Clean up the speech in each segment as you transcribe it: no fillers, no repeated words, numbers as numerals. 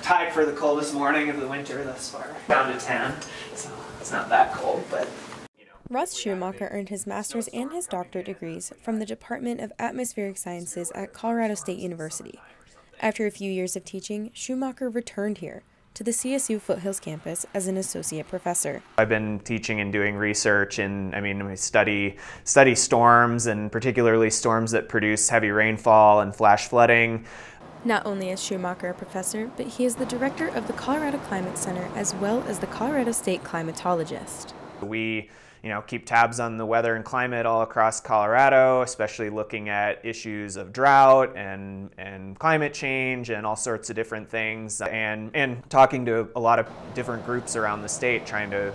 tied for the coldest morning of the winter thus far. Down to 10, so it's not that cold, but Russ Schumacher earned his master's and his doctorate degrees from the Department of Atmospheric Sciences at Colorado State University. After a few years of teaching, Schumacher returned here to the CSU Foothills campus as an associate professor. I've been teaching and doing research, and we study storms, and particularly storms that produce heavy rainfall and flash flooding. Not only is Schumacher a professor, but he is the director of the Colorado Climate Center as well as the Colorado State climatologist. We keep tabs on the weather and climate all across Colorado, especially looking at issues of drought and climate change and all sorts of different things, and talking to a lot of different groups around the state, trying to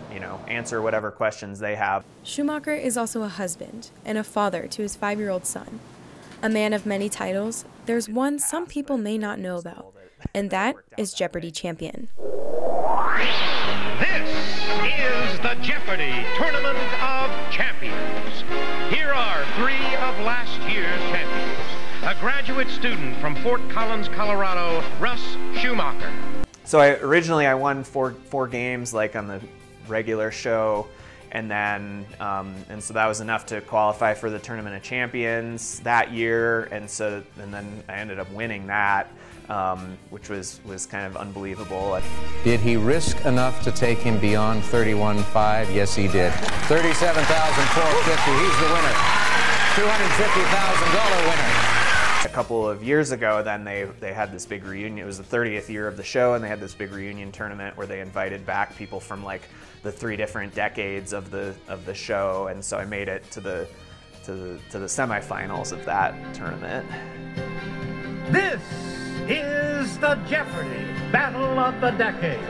answer whatever questions they have. Schumacher is also a husband and a father to his 5-year-old son. A man of many titles, there's one some people may not know about, and that is Jeopardy champion. This is the Jeopardy Tournament of Champions. Here are 3 of last year's champions. A graduate student from Fort Collins, Colorado, Russ Schumacher. So originally I won four games like on the regular show, and then and so that was enough to qualify for the Tournament of Champions that year, and then I ended up winning that, which was kind of unbelievable. Did he risk enough to take him beyond 31.5? Yes, he did. $37,450. He's the winner. $250,000 winner. A couple of years ago, then they had this big reunion. It was the 30th year of the show, and they had this big reunion tournament where they invited back people from like the 3 different decades of the show, and so I made it to the semifinals of that tournament. This is the Jeopardy Battle of the Decades.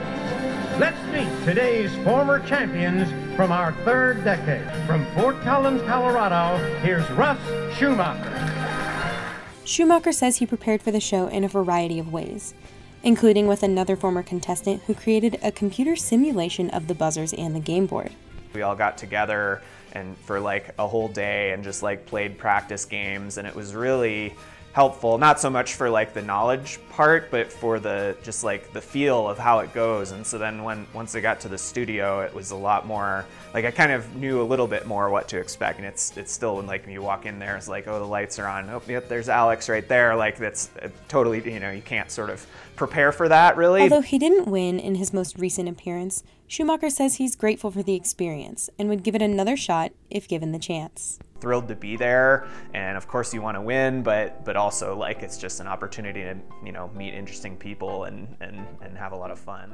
Let's meet today's former champions from our 3rd decade. From Fort Collins, Colorado, here's Russ Schumacher. Schumacher says he prepared for the show in a variety of ways, including with another former contestant who created a computer simulation of the buzzers and the game board. We all got together and for like a whole day and just like played practice games, and it was really helpful, not so much for like the knowledge part, but for just like the feel of how it goes. And so then once I got to the studio, it was a lot more like I kind of knew a little bit more what to expect. And it's still when like when you walk in there, it's like, oh, the lights are on. Oh, yep, there's Alex right there. Like that's totally, you can't sort of prepare for that really. Although he didn't win in his most recent appearance, Schumacher says he's grateful for the experience and would give it another shot if given the chance. Thrilled to be there, and of course you want to win, but also like it's just an opportunity to meet interesting people and have a lot of fun.